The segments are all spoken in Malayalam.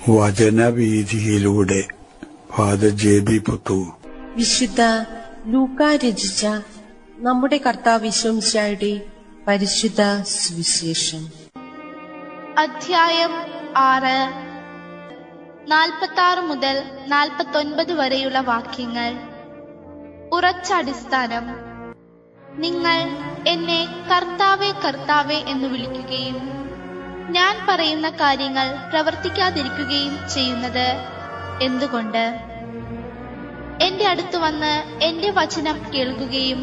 വചനവീഥിയിലൂടെ ഫാദർ ജെ.ബി. പുത്തൂർ. വിശുദ്ധ ലൂക്ക രചിച്ച നമ്മുടെ കർത്താവ് യേശുമിശിഹായുടെ പരിശുദ്ധ സുവിശേഷം. അധ്യായം 6, 46 മുതൽ 49 വരെയുള്ള വാക്യങ്ങൾ. ഉറച്ച അടിസ്ഥാനം. നിങ്ങൾ എന്നെ കർത്താവേ കർത്താവേ എന്ന് വിളിക്കുകയും ഞാൻ പറയുന്ന കാര്യങ്ങൾ പ്രവർത്തിക്കാതിരിക്കുകയും ചെയ്യുന്നത് എന്തുകൊണ്ട്? എന്റെ അടുത്ത് വന്ന് എന്റെ വചനം കേൾക്കുകയും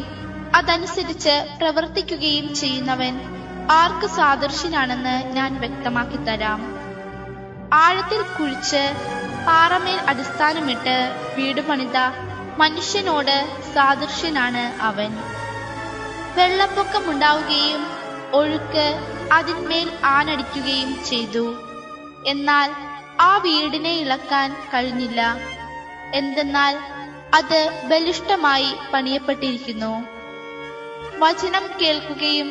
അതനുസരിച്ച് പ്രവർത്തിക്കുകയും ചെയ്യുന്നവൻ ആർക്ക് സാദൃശ്യനാണെന്ന് ഞാൻ വ്യക്തമാക്കി തരാം. ആഴത്തിൽ കുഴിച്ച് പാറമേൽ അടിസ്ഥാനമിട്ട് വീട് പണിത മനുഷ്യനോട് സാദൃശ്യനാണ് അവൻ. വെള്ളപ്പൊക്കമുണ്ടാവുകയും ഒഴുക്ക് അതിന്മേൽ ആനടിക്കുകയും ചെയ്തു. എന്നാൽ ആ വീടിനെ ഇളക്കാൻ കഴിഞ്ഞില്ല. എന്തെന്നാൽ അത് ബലിഷ്ഠമായി പണിയപ്പെട്ടിരിക്കുന്നു. വചനം കേൾക്കുകയും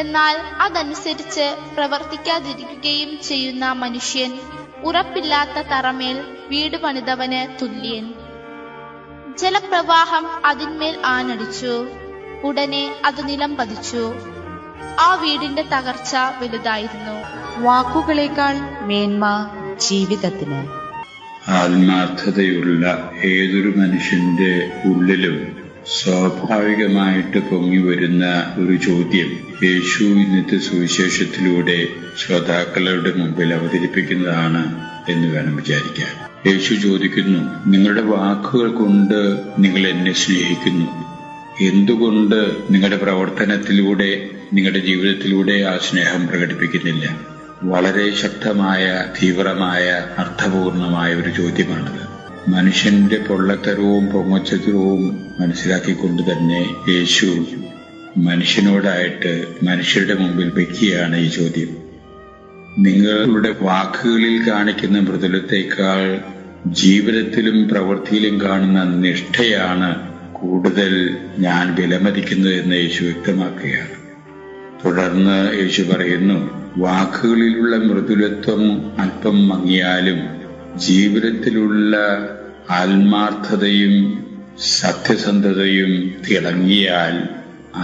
എന്നാൽ അതനുസരിച്ച് പ്രവർത്തിക്കാതിരിക്കുകയും ചെയ്യുന്ന മനുഷ്യൻ ഉറപ്പില്ലാത്ത തറമേൽ വീട് പണിതവന് തുല്യൻ. ജലപ്രവാഹം അതിന്മേൽ ആനടിച്ചു. ഉടനെ അത് നിലം പതിച്ചു. ആ വീടിന്റെ തകർച്ച വലുതായിരുന്നു. വാക്കുകളേക്കാൾ മേന്മ ജീവിതത്തിന്. ആത്മാർത്ഥതയുള്ള ഏതൊരു മനുഷ്യന്റെ ഉള്ളിലും സ്വാഭാവികമായിട്ട് പൊങ്ങി വരുന്ന ഒരു ചോദ്യം യേശു ഇന്നത്തെ സുവിശേഷത്തിലൂടെ ശ്രോതാക്കളുടെ മുമ്പിൽ അവതരിപ്പിക്കുന്നതാണ് എന്ന് വേണം വിചാരിക്കാൻ. യേശു ചോദിക്കുന്നു, നിങ്ങളുടെ വാക്കുകൾ കൊണ്ട് നിങ്ങൾ എന്നെ സ്നേഹിക്കുന്നു. എന്തുകൊണ്ട് നിങ്ങളുടെ പ്രവർത്തനത്തിലൂടെ, നിങ്ങളുടെ ജീവിതത്തിലൂടെ ആ സ്നേഹം പ്രകടിപ്പിക്കുന്നില്ല? വളരെ ശക്തമായ, തീവ്രമായ, അർത്ഥപൂർണമായ ഒരു ചോദ്യമാണത്. മനുഷ്യന്റെ പൊള്ളത്തരവും പൊങ്ങച്ചത്തരവും മനസ്സിലാക്കിക്കൊണ്ട് തന്നെ യേശു മനുഷ്യനോടായിട്ട് മനുഷ്യരുടെ മുമ്പിൽ വെക്കുകയാണ് ഈ ചോദ്യം. നിങ്ങളുടെ വാക്കുകളിൽ കാണിക്കുന്ന മൃദുലത്തേക്കാൾ ജീവിതത്തിലും പ്രവൃത്തിയിലും കാണുന്ന നിഷ്ഠയാണ് കൂടുതൽ ഞാൻ വിലമതിക്കുന്നത് എന്ന് യേശു വ്യക്തമാക്കുകയാണ്. തുടർന്ന് യേശു പറയുന്നു, വാക്കുകളിലുള്ള മൃദുലത്വം അല്പം മങ്ങിയാലും ജീവിതത്തിലുള്ള ആത്മാർത്ഥതയും സത്യസന്ധതയും തിളങ്ങിയാൽ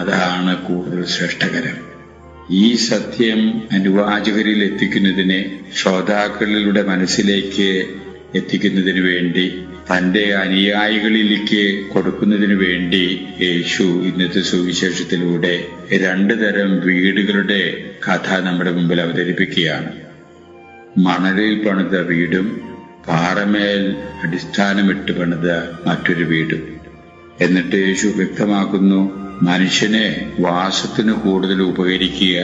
അതാണ് കൂടുതൽ ശ്രേഷ്ഠകരം. ഈ സത്യം അനുവാചകരിൽ എത്തിക്കുന്നതിന്, ശ്രോതാക്കളിലൂടെ മനസ്സിലേക്ക് എത്തിക്കുന്നതിന് വേണ്ടി, തന്റെ അനുയായികളിലേക്ക് കൊടുക്കുന്നതിനു വേണ്ടി യേശു ഇന്നത്തെ സുവിശേഷത്തിലൂടെ 2 തരം വീടുകളുടെ കഥ നമ്മുടെ മുമ്പിൽ അവതരിപ്പിക്കുകയാണ്. മണലിൽ പണിത വീടും പാറമേൽ അടിസ്ഥാനമിട്ട് പണിത മറ്റൊരു വീടും. എന്നിട്ട് യേശു വ്യക്തമാക്കുന്നു, മനുഷ്യനെ വാസത്തിന് കൂടുതൽ ഉപകരിക്കുക,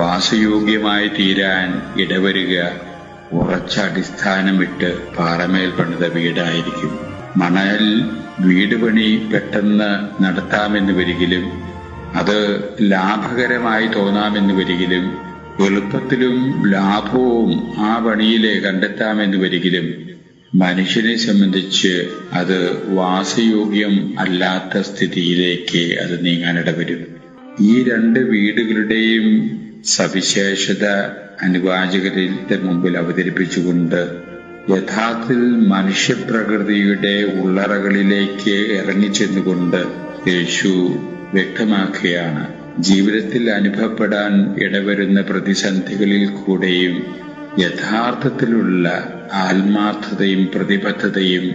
വാസയോഗ്യമായി തീരാൻ ഇടവരുക ഉറച്ച അടിസ്ഥാനമിട്ട് പാറമേൽ പണിത വീടായിരിക്കും. മണൽ വീട് പണി പെട്ടെന്ന് നടത്താമെന്ന് വരികിലും അത് ലാഭകരമായി തോന്നാമെന്ന് വരികിലും എളുപ്പത്തിലും ലാഭവും ആ പണിയിലെ കണ്ടെത്താമെന്ന് വരികിലും മനുഷ്യനെ സംബന്ധിച്ച് അത് വാസയോഗ്യം അല്ലാത്ത സ്ഥിതിയിലേക്ക് അത് നീങ്ങാനിടവരും. ഈ 2 വീടുകളുടെയും സവിശേഷത അനുവാചകരുടെ മുമ്പിൽ അവതരിപ്പിച്ചുകൊണ്ട് യഥാർത്ഥത്തിൽ മനുഷ്യപ്രകൃതിയുടെ ഉള്ളറകളിലേക്ക് ഇറങ്ങിച്ചെന്നുകൊണ്ട് യേശു വ്യക്തമാക്കുകയാണ്, ജീവിതത്തിൽ അനുഭവപ്പെടാൻ ഇടവരുന്ന പ്രതിസന്ധികളിൽ കൂടെയും യഥാർത്ഥത്തിലുള്ള ആത്മാർത്ഥതയും പ്രതിബദ്ധതയും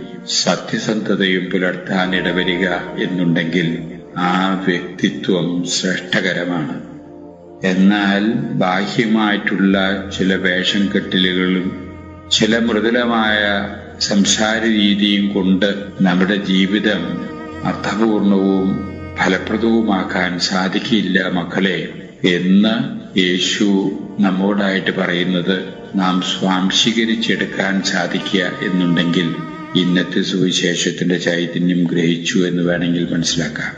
സത്യസന്ധതയും പുലർത്താൻ ഇടവരിക എന്നുണ്ടെങ്കിൽ ആ വ്യക്തിത്വം ശ്രേഷ്ഠകരമാണ്. എന്നാൽ ബാഹ്യമായിട്ടുള്ള ചില വേഷം കെട്ടലുകളും ചില മൃദുലമായ സംസാര രീതിയും കൊണ്ട് നമ്മുടെ ജീവിതം അർത്ഥപൂർണവും ഫലപ്രദവുമാക്കാൻ സാധിക്കില്ല മക്കളെ എന്ന് യേശു നമ്മോടായിട്ട് പറയുന്നത് നാം സ്വാംശീകരിച്ചെടുക്കാൻ സാധിക്കുക എന്നുണ്ടെങ്കിൽ ഇന്നത്തെ സുവിശേഷത്തിന്റെ ചൈതന്യം ഗ്രഹിച്ചു എന്ന് വേണമെങ്കിൽ മനസ്സിലാക്കാം.